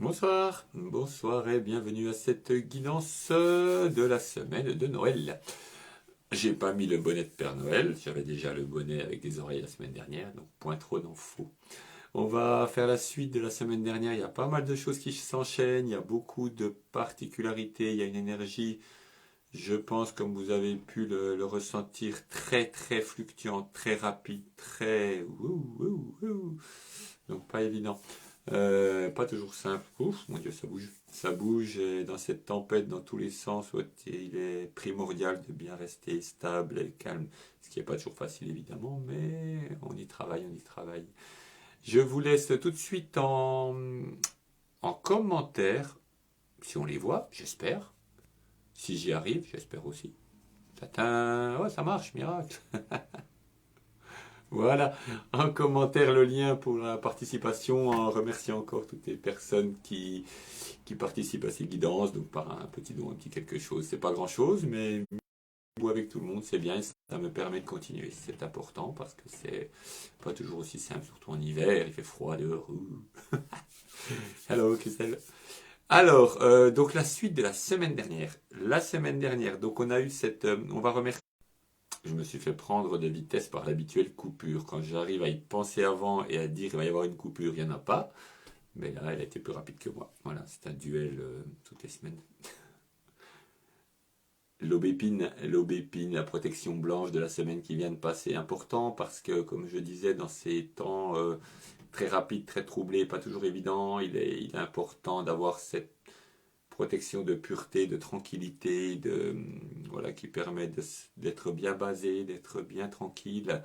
Bonsoir, bonsoir et bienvenue à cette guidance de la semaine de Noël. J'ai pas mis le bonnet de Père Noël, j'avais déjà le bonnet avec des oreilles la semaine dernière, donc point trop d'infos. On va faire la suite de la semaine dernière, il y a pas mal de choses qui s'enchaînent, il y a beaucoup de particularités, il y a une énergie, je pense, comme vous avez pu le ressentir, très très fluctuante, très rapide, très... Donc pas évident. Pas toujours simple. Ouf, mon Dieu, ça bouge. Ça bouge et dans cette tempête dans tous les sens. Ouais, il est primordial de bien rester stable et calme. Ce qui n'est pas toujours facile évidemment, mais on y travaille, on y travaille. Je vous laisse tout de suite en commentaire, si on les voit, j'espère. Si j'y arrive, j'espère aussi. Tatin, oh, ça marche, miracle. Voilà, en commentaire le lien pour la participation, en remerciant encore toutes les personnes qui participent à ces guidances, donc par un petit don, un petit quelque chose. C'est pas grand chose, mais jouer avec tout le monde, c'est bien, et ça me permet de continuer. C'est important parce que c'est pas toujours aussi simple, surtout en hiver, il fait froid dehors. Hello, Christelle. Alors, donc la suite de la semaine dernière. La semaine dernière, donc on a eu cette, on va remercier. Je me suis fait prendre de vitesse par l'habituelle coupure. Quand j'arrive à y penser avant et à dire qu'il va y avoir une coupure, il n'y en a pas. Mais là, elle a été plus rapide que moi. Voilà, c'est un duel toutes les semaines. L'aubépine, la protection blanche de la semaine qui vient de passer, important parce que, comme je disais, dans ces temps très rapides, très troublés, pas toujours évident, il est important d'avoir cette protection de pureté, de tranquillité, voilà, qui permet d'être bien basé, d'être bien tranquille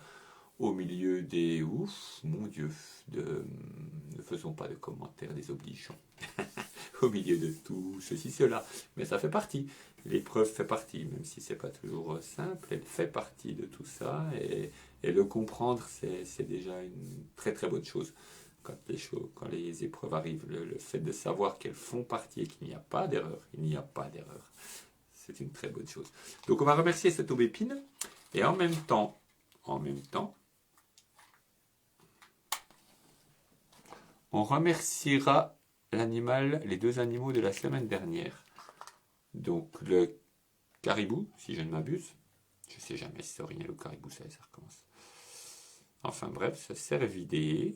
au milieu des ouf, mon Dieu, ne faisons pas de commentaires désobligeants. Au milieu de tout ceci, cela. Mais ça fait partie. L'épreuve fait partie, même si c'est pas toujours simple, elle fait partie de tout ça et le comprendre, c'est déjà une très très bonne chose. Quand les épreuves arrivent, le fait de savoir qu'elles font partie et qu'il n'y a pas d'erreur, il n'y a pas d'erreur, c'est une très bonne chose. Donc on va remercier cette aubépine et en même temps, on remerciera les deux animaux de la semaine dernière. Donc le caribou, si je ne m'abuse. Je sais jamais si c'est orignal ou caribou, ça recommence. Enfin bref, ce cervidé.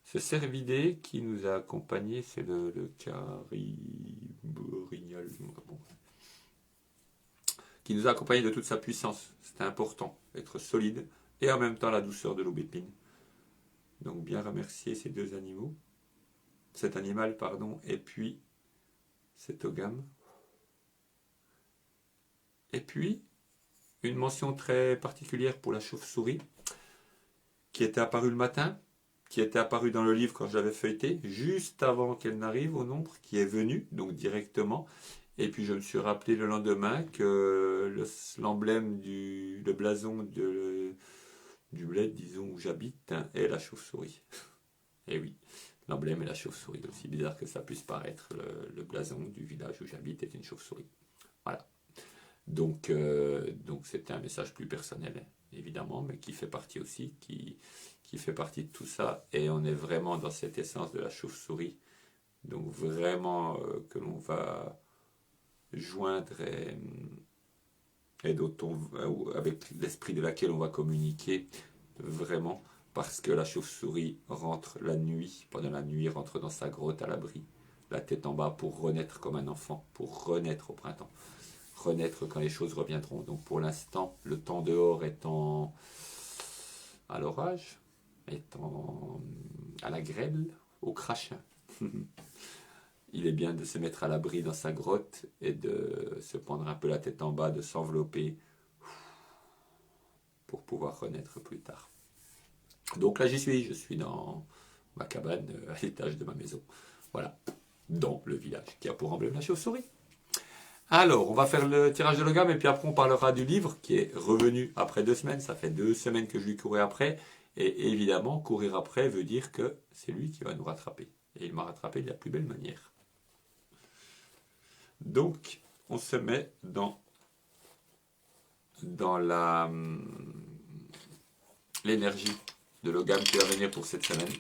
Ce cervidé qui nous a accompagnés, c'est le caribou orignal. Bon, qui nous a accompagnés de toute sa puissance. C'était important, être solide et en même temps la douceur de l'aubépine. Donc bien remercier ces deux animaux. Cet animal, pardon, et puis cet ogam. Et puis, une mention très particulière pour la chauve-souris, qui était apparue le matin, qui était apparue dans le livre quand je l'avais feuilleté, juste avant qu'elle n'arrive au nombre, qui est venue, donc directement. Et puis je me suis rappelé le lendemain que l'emblème le blason du bled, disons, où j'habite, est la chauve-souris. Et oui, l'emblème est la chauve-souris. Aussi bizarre que ça puisse paraître, le blason du village où j'habite est une chauve-souris. Voilà. Donc c'était un message plus personnel, évidemment, mais qui fait partie aussi, qui fait partie de tout ça. Et on est vraiment dans cette essence de la chauve-souris. Donc vraiment que l'on va joindre et avec l'esprit de laquelle on va communiquer, vraiment, parce que la chauve-souris rentre la nuit, pendant la nuit, rentre dans sa grotte à l'abri, la tête en bas pour renaître comme un enfant, pour renaître au printemps, renaître quand les choses reviendront. Donc pour l'instant, le temps dehors étant à l'orage, étant à la grêle, au crachin. Il est bien de se mettre à l'abri dans sa grotte et de se prendre un peu la tête en bas, de s'envelopper pour pouvoir renaître plus tard. Donc là je suis dans ma cabane à l'étage de ma maison. Voilà, dans le village qui a pour emblème la chauve-souris. Alors, on va faire le tirage de l'ogame et puis après on parlera du livre qui est revenu après 2 semaines. Ça fait 2 semaines que je lui courais après. Et évidemment, courir après veut dire que c'est lui qui va nous rattraper. Et il m'a rattrapé de la plus belle manière. Donc, on se met dans l'énergie de l'ogame qui va venir pour cette semaine.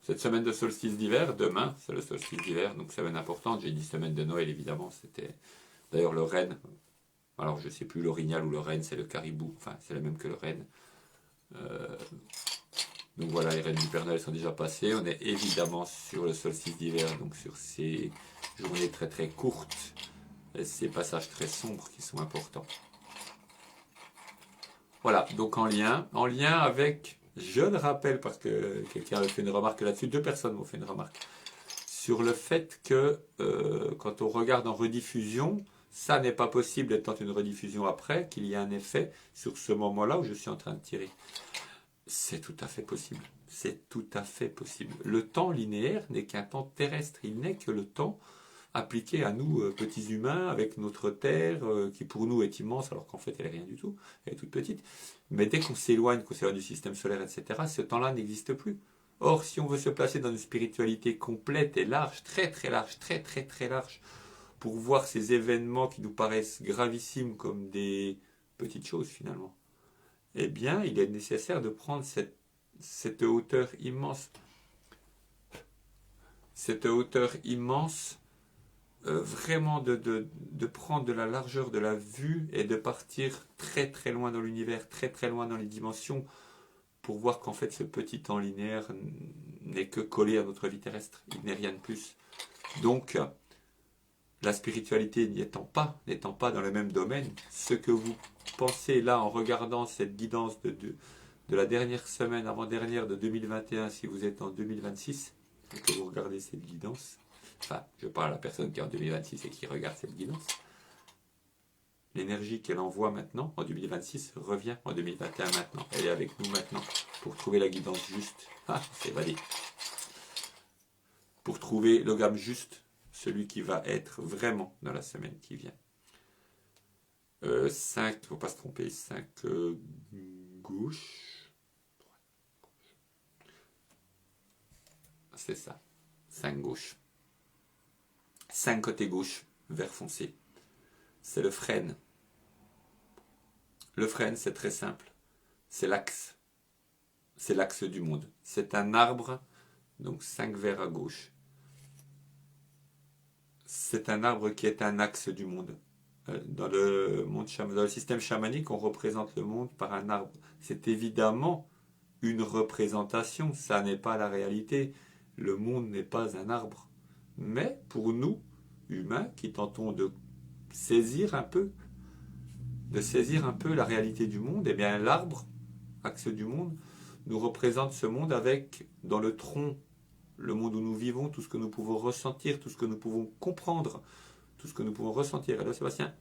cette semaine de solstice d'hiver, demain c'est le solstice d'hiver, donc semaine importante, j'ai dit semaine de Noël évidemment, c'était d'ailleurs le renne, alors je ne sais plus l'orignal ou le renne, c'est le caribou, enfin c'est le même que le renne. Donc voilà, les rennes du Père Noël sont déjà passées, on est évidemment sur le solstice d'hiver, donc sur ces journées très très courtes, et ces passages très sombres qui sont importants. Voilà, donc en lien avec, je le rappelle parce que quelqu'un a fait une remarque là-dessus, 2 personnes m'ont fait une remarque, sur le fait que quand on regarde en rediffusion, ça n'est pas possible étant une rediffusion après, qu'il y ait un effet sur ce moment-là où je suis en train de tirer. C'est tout à fait possible. C'est tout à fait possible. Le temps linéaire n'est qu'un temps terrestre. Il n'est que le temps appliqué à nous, petits humains, avec notre Terre, qui pour nous est immense, alors qu'en fait elle est rien du tout, elle est toute petite. Mais dès qu'on s'éloigne du système solaire, etc., ce temps-là n'existe plus. Or, si on veut se placer dans une spiritualité complète et large, très très large, très très très large, pour voir ces événements qui nous paraissent gravissimes comme des petites choses finalement, eh bien, il est nécessaire de prendre cette hauteur immense, vraiment de prendre de la largeur de la vue et de partir très très loin dans l'univers, très très loin dans les dimensions, pour voir qu'en fait ce petit temps linéaire n'est que collé à notre vie terrestre, il n'est rien de plus. Donc, la spiritualité n'étant pas dans le même domaine, ce que vous pensez là en regardant cette guidance de la dernière semaine avant-dernière de 2021, si vous êtes en 2026, et que vous regardez cette guidance, enfin, je parle à la personne qui est en 2026 et qui regarde cette guidance, l'énergie qu'elle envoie maintenant, en 2026, revient en 2021 maintenant. Elle est avec nous maintenant, pour trouver la guidance juste. Ah, c'est évadé. Pour trouver le gamme juste, celui qui va être vraiment dans la semaine qui vient. 5, il ne faut pas se tromper, 5 gauche. C'est ça, 5 gauche. 5 côté gauche, vert foncé. C'est le frêne. Le frêne, c'est très simple. C'est l'axe. C'est l'axe du monde. C'est un arbre, donc 5 verts à gauche. C'est un arbre qui est un axe du monde. Dans le système chamanique, on représente le monde par un arbre. C'est évidemment une représentation, ça n'est pas la réalité. Le monde n'est pas un arbre. Mais pour nous, humains, qui tentons de saisir un peu la réalité du monde, eh bien l'arbre, axe du monde, nous représente ce monde avec, dans le tronc, le monde où nous vivons, tout ce que nous pouvons ressentir, tout ce que nous pouvons comprendre, tout ce que nous pouvons ressentir. Alors Sébastien,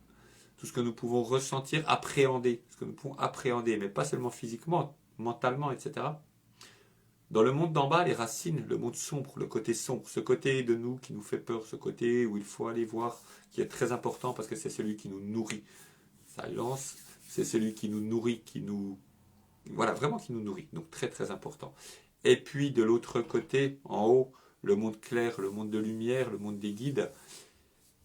tout ce que nous pouvons ressentir, appréhender, ce que nous pouvons appréhender, mais pas seulement physiquement, mentalement, etc. Dans le monde d'en bas, les racines, le monde sombre, le côté sombre, ce côté de nous qui nous fait peur, ce côté où il faut aller voir, qui est très important parce que c'est celui qui nous nourrit. Ça lance, c'est celui qui nous nourrit, voilà, vraiment qui nous nourrit. Donc très très important. Et puis de l'autre côté, en haut, le monde clair, le monde de lumière, le monde des guides,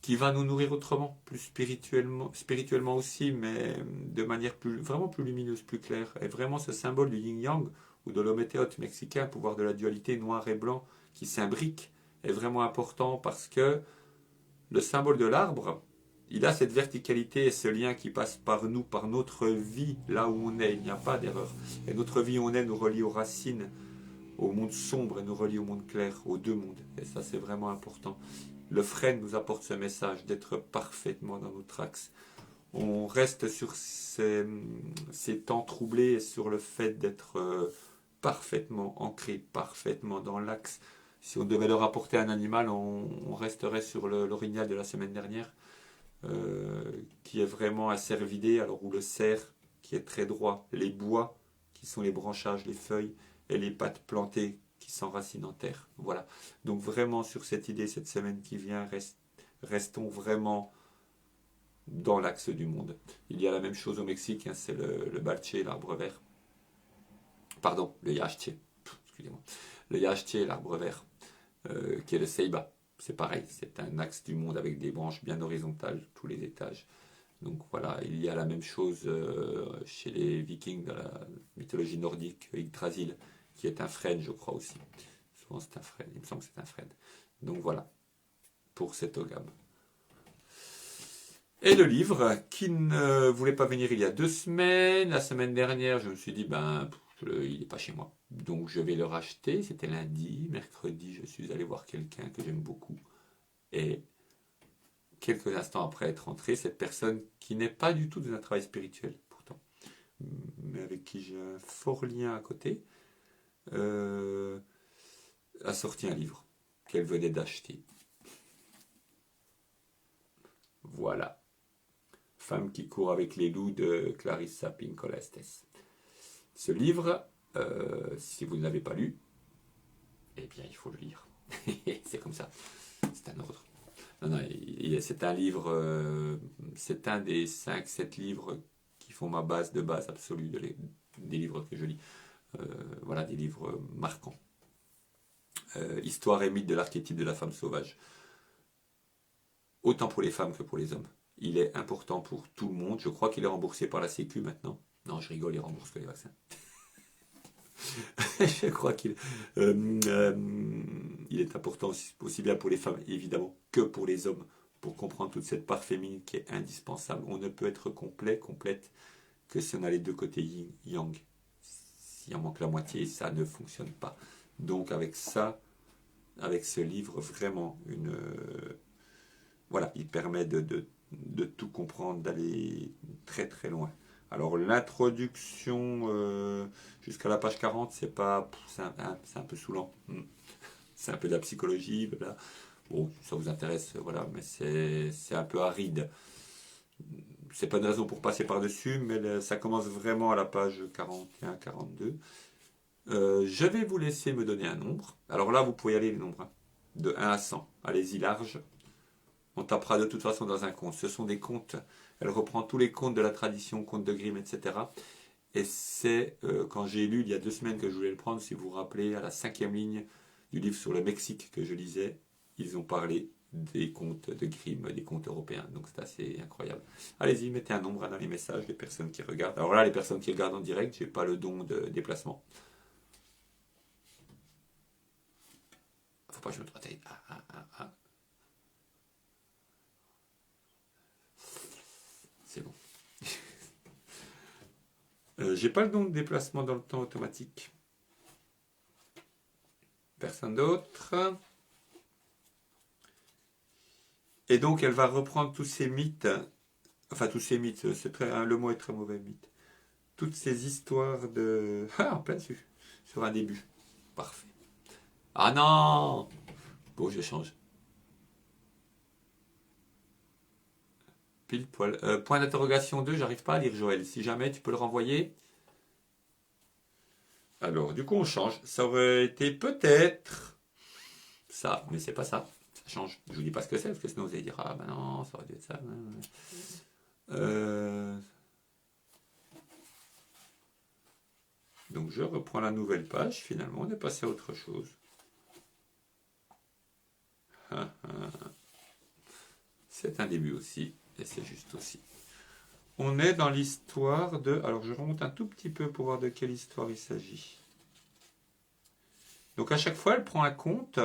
qui va nous nourrir autrement, plus spirituellement aussi, mais de manière vraiment plus lumineuse, plus claire. Et vraiment ce symbole du yin-yang, ou de l'hométhéote mexicain, pouvoir de la dualité noir et blanc, qui s'imbrique, est vraiment important parce que le symbole de l'arbre, il a cette verticalité et ce lien qui passe par nous, par notre vie, là où on est, il n'y a pas d'erreur. Et notre vie où on est nous relie aux racines, au monde sombre et nous relie au monde clair, aux deux mondes. Et ça c'est vraiment important. Le frêne nous apporte ce message d'être parfaitement dans notre axe. On reste sur ces temps troublés et sur le fait d'être parfaitement ancré, parfaitement dans l'axe. Si on devait leur apporter un animal, on resterait sur l'orignal de la semaine dernière, qui est vraiment un cervidé, alors où le cerf, qui est très droit, les bois, qui sont les branchages, les feuilles, et les pattes plantées, qui s'enracinent en terre. Voilà. Donc vraiment sur cette idée, cette semaine qui vient, restons vraiment dans l'axe du monde. Il y a la même chose au Mexique, hein, c'est le balche, l'arbre vert. Pardon, le yachtche, excusez-moi. Le yachtche, l'arbre vert, qui est le ceiba. C'est pareil, c'est un axe du monde avec des branches bien horizontales, tous les étages. Donc voilà, il y a la même chose chez les Vikings de la mythologie nordique, Yggdrasil, qui est un frêne, je crois aussi. Souvent c'est un Fred, il me semble que c'est un Fred. Donc voilà, pour cet Ogab. Et le livre, qui ne voulait pas venir il y a 2 semaines, la semaine dernière, je me suis dit, il n'est pas chez moi. Donc je vais le racheter, c'était lundi, mercredi, je suis allé voir quelqu'un que j'aime beaucoup. Et quelques instants après être rentré, cette personne qui n'est pas du tout dans un travail spirituel, pourtant, mais avec qui j'ai un fort lien à côté, a sorti un livre qu'elle venait d'acheter. Voilà. Femme qui court avec les loups de Clarissa Pinkola Estés. Ce livre, si vous ne l'avez pas lu, eh bien il faut le lire. C'est comme ça. C'est un ordre. Non, c'est un livre, c'est un des 5-7 livres qui font ma base de base absolue des livres que je lis. Voilà, des livres marquants. Histoire et mythe de l'archétype de la femme sauvage. Autant pour les femmes que pour les hommes. Il est important pour tout le monde. Je crois qu'il est remboursé par la Sécu maintenant. Non, je rigole, il rembourse que les vaccins. Je crois qu'il est important aussi bien pour les femmes, évidemment, que pour les hommes, pour comprendre toute cette part féminine qui est indispensable. On ne peut être complet, complète, que si on a les deux côtés yin-yang. S'il en manque la moitié, ça ne fonctionne pas. Donc avec ça, avec ce livre, vraiment, voilà, il permet de tout comprendre, d'aller très très loin. Alors l'introduction jusqu'à la page 40, c'est un peu saoulant. C'est un peu de la psychologie, voilà. Bon, ça vous intéresse, voilà, mais c'est un peu aride. C'est pas une raison pour passer par-dessus, mais ça commence vraiment à la page 41-42. Je vais vous laisser me donner un nombre. Alors là, vous pouvez y aller les nombres, hein, de 1 à 100. Allez-y large. On tapera de toute façon dans un conte. Ce sont des contes. Elle reprend tous les contes de la tradition, contes de Grimm, etc. Et c'est quand j'ai lu il y a 2 semaines que je voulais le prendre, si vous vous rappelez, à la 5e ligne du livre sur le Mexique que je lisais, ils ont parlé des contes de Grimm, des contes européens. Donc c'est assez incroyable. Allez-y, mettez un nombre dans les messages, les personnes qui regardent. Alors là, les personnes qui regardent en direct, j'ai pas le don de déplacement. Faut pas que je me trompe. C'est bon. J'ai pas le don de déplacement dans le temps automatique. Personne d'autre. Et donc elle va reprendre tous ces mythes, enfin tous ces mythes, le mot est très mauvais, mythe. Toutes ces histoires de... Ah, en plein dessus, sur un début. Parfait. Ah non! Bon, je change. Pile poil. Point d'interrogation 2, j'arrive pas à lire Joël. Si jamais tu peux le renvoyer. Alors, du coup, on change. Ça aurait été peut-être ça, mais c'est pas ça. Ça change. Je vous dis pas ce que c'est, parce que sinon vous allez dire, ah ben non, ça aurait dû être ça. Donc, je reprends la nouvelle page. Finalement, on est passé à autre chose. C'est un début aussi, et c'est juste aussi. On est dans l'histoire de... Alors je remonte un tout petit peu pour voir de quelle histoire il s'agit. Donc à chaque fois, elle prend un conte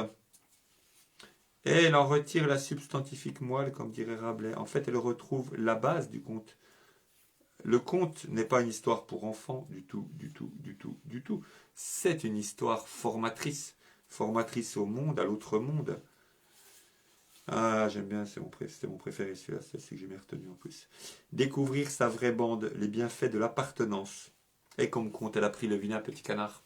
et elle en retire la substantifique moelle, comme dirait Rabelais. En fait, elle retrouve la base du conte. Le conte n'est pas une histoire pour enfants du tout, du tout, du tout, du tout. C'est une histoire formatrice. Formatrice au monde, à l'autre monde. Ah, j'aime bien, c'était mon préféré celui-là, c'est celui que j'ai bien retenu en plus. Découvrir sa vraie bande, les bienfaits de l'appartenance. Et comme conte, elle a pris le vilain petit canard.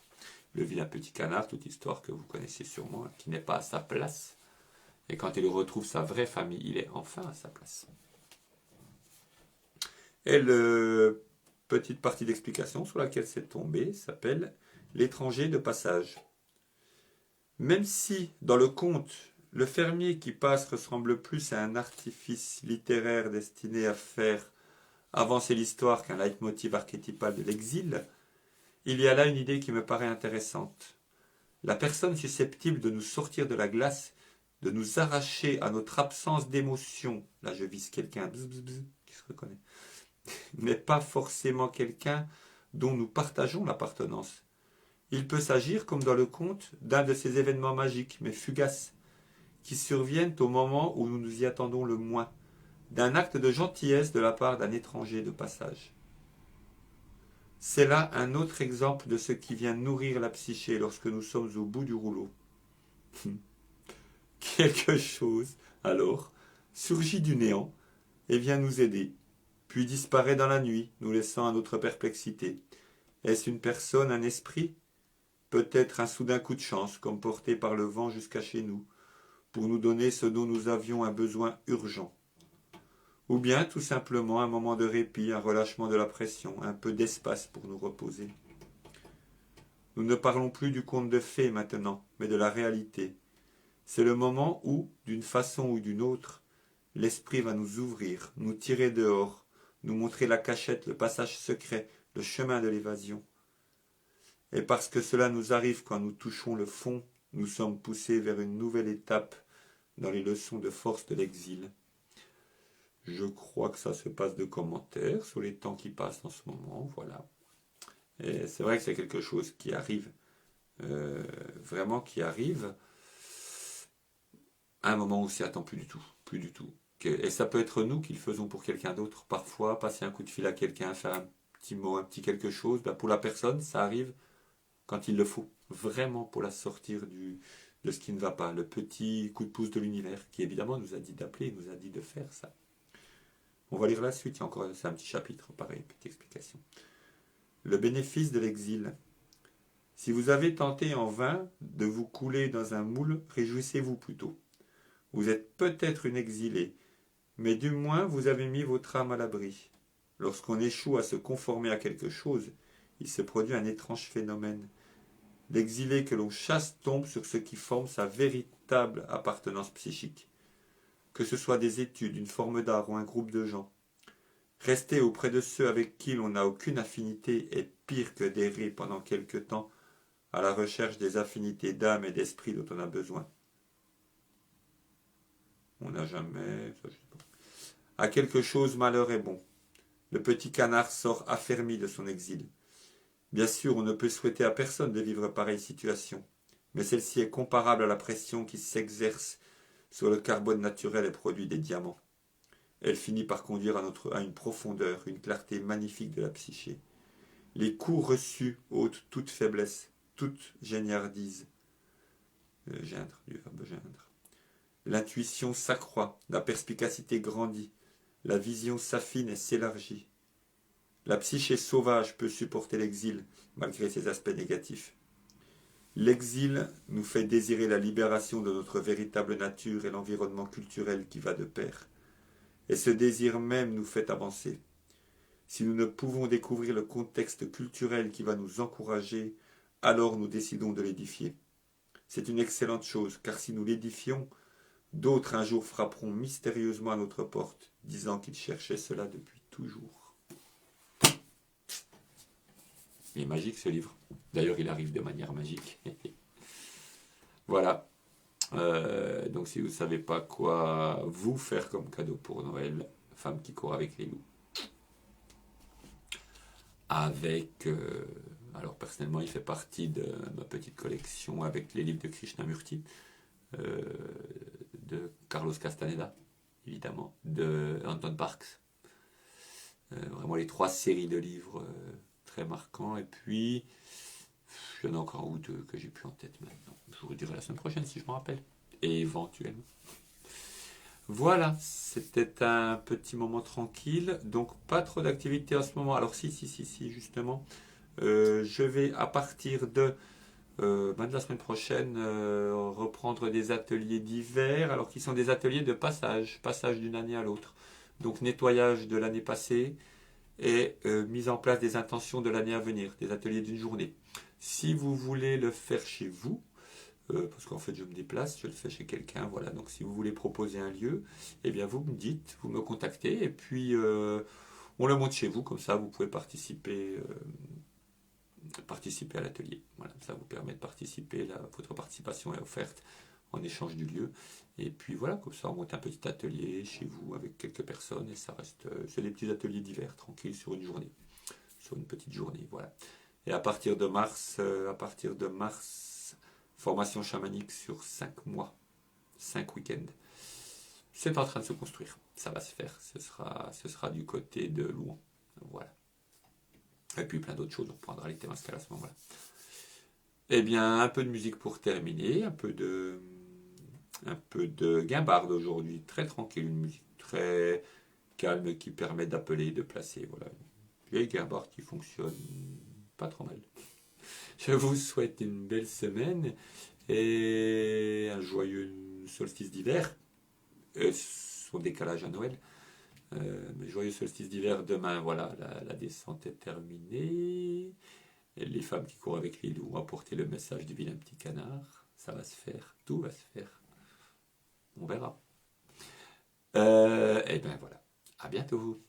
Le vilain petit canard, toute histoire que vous connaissez sûrement, qui n'est pas à sa place. Et quand il retrouve sa vraie famille, il est enfin à sa place. Et la petite partie d'explication sur laquelle c'est tombé s'appelle l'étranger de passage. Même si, dans le conte, le fermier qui passe ressemble plus à un artifice littéraire destiné à faire avancer l'histoire qu'un leitmotiv archétypal de l'exil, il y a là une idée qui me paraît intéressante. La personne susceptible de nous sortir de la glace, de nous arracher à notre absence d'émotion, là je vise quelqu'un qui se reconnaît, n'est pas forcément quelqu'un dont nous partageons l'appartenance, Il peut s'agir, comme dans le conte, d'un de ces événements magiques, mais fugaces, qui surviennent au moment où nous nous y attendons le moins, d'un acte de gentillesse de la part d'un étranger de passage. C'est là un autre exemple de ce qui vient nourrir la psyché lorsque nous sommes au bout du rouleau. Quelque chose, alors, surgit du néant et vient nous aider, puis disparaît dans la nuit, nous laissant à notre perplexité. Est-ce une personne, un esprit? Peut-être un soudain coup de chance, comme porté par le vent jusqu'à chez nous, pour nous donner ce dont nous avions un besoin urgent. Ou bien tout simplement un moment de répit, un relâchement de la pression, un peu d'espace pour nous reposer. Nous ne parlons plus du conte de fées maintenant, mais de la réalité. C'est le moment où, d'une façon ou d'une autre, l'esprit va nous ouvrir, nous tirer dehors, nous montrer la cachette, le passage secret, le chemin de l'évasion. Et parce que cela nous arrive quand nous touchons le fond, nous sommes poussés vers une nouvelle étape dans les leçons de force de l'exil. Je crois que ça se passe de commentaires sur les temps qui passent en ce moment, voilà. Et c'est vrai que c'est quelque chose qui arrive, vraiment qui arrive à un moment où on s'y attend plus du tout, plus du tout. Et ça peut être nous qui le faisons pour quelqu'un d'autre. Parfois, passer un coup de fil à quelqu'un, faire un petit mot, un petit quelque chose, ben pour la personne, ça arrive quand il le faut. Vraiment pour la sortir de ce qui ne va pas. Le petit coup de pouce de l'univers qui évidemment nous a dit d'appeler, nous a dit de faire ça. On va lire la suite, il y a encore c'est un petit chapitre, pareil, petite explication. Le bénéfice de l'exil. Si vous avez tenté en vain de vous couler dans un moule, réjouissez-vous plutôt. Vous êtes peut-être une exilée, mais du moins vous avez mis votre âme à l'abri. Lorsqu'on échoue à se conformer à quelque chose, il se produit un étrange phénomène. L'exilé que l'on chasse tombe sur ce qui forme sa véritable appartenance psychique. Que ce soit des études, une forme d'art ou un groupe de gens. Rester auprès de ceux avec qui l'on n'a aucune affinité est pire que d'errer pendant quelque temps à la recherche des affinités d'âme et d'esprit dont on a besoin. On n'a jamais... À quelque chose, malheur est bon. Le petit canard sort affermi de son exil. Bien sûr, on ne peut souhaiter à personne de vivre pareille situation, mais celle-ci est comparable à la pression qui s'exerce sur le carbone naturel et produit des diamants. Elle finit par conduire à une profondeur, une clarté magnifique de la psyché. Les coups reçus ôtent toute faiblesse, toute géniardise. Geindre, du verbe geindre. L'intuition s'accroît, la perspicacité grandit, la vision s'affine et s'élargit. La psyché sauvage peut supporter l'exil, malgré ses aspects négatifs. L'exil nous fait désirer la libération de notre véritable nature et l'environnement culturel qui va de pair. Et ce désir même nous fait avancer. Si nous ne pouvons découvrir le contexte culturel qui va nous encourager, alors nous décidons de l'édifier. C'est une excellente chose, car si nous l'édifions, d'autres un jour frapperont mystérieusement à notre porte, disant qu'ils cherchaient cela depuis toujours. Il est magique ce livre. D'ailleurs, il arrive de manière magique. Voilà. Donc si vous ne savez pas quoi vous faire comme cadeau pour Noël, Femme qui court avec les loups. Avec... alors personnellement, il fait partie de ma petite collection avec les livres de Krishnamurti, de Carlos Castaneda, évidemment, de Anton Parks. Vraiment les 3 séries de livres très marquants. Et puis, il y en a encore un ou deux que j'ai plus en tête maintenant. Je vous dirai la semaine prochaine si je m'en rappelle. Et éventuellement. Voilà, c'était un petit moment tranquille. Donc, pas trop d'activité en ce moment. Alors, si, justement. Je vais, à partir de la semaine prochaine, reprendre des ateliers d'hiver, alors qui sont des ateliers de passage d'une année à l'autre. Donc, nettoyage de l'année passée et mise en place des intentions de l'année à venir, des ateliers d'une journée. Si vous voulez le faire chez vous, parce qu'en fait je me déplace, je le fais chez quelqu'un, voilà, donc si vous voulez proposer un lieu, eh bien vous me dites, vous me contactez, et puis on le monte chez vous, comme ça vous pouvez participer à l'atelier. Voilà, ça vous permet de participer, votre participation est offerte en échange du lieu. Et puis voilà, comme ça on monte un petit atelier chez vous avec quelques personnes et ça reste, c'est des petits ateliers d'hiver, tranquilles sur une journée, sur une petite journée, voilà. Et à partir de mars, formation chamanique sur 5 mois, 5 week-ends. C'est en train de se construire, ça va se faire, ce sera du côté de Louan. Voilà. Et puis plein d'autres choses, on prendra les Temazcal à ce moment-là. Eh bien, un peu de musique pour terminer, un peu de guimbarde aujourd'hui, très tranquille, une musique très calme qui permet d'appeler, de placer. Voilà, une vieille guimbarde qui fonctionne pas trop mal. Je vous souhaite une belle semaine et un joyeux solstice d'hiver, son décalage à Noël. Mais joyeux solstice d'hiver demain, voilà, la descente est terminée. Et les femmes qui courent avec les loups ont apporté le message du vilain petit canard. Ça va se faire, tout va se faire. On verra. Et ben voilà, à bientôt.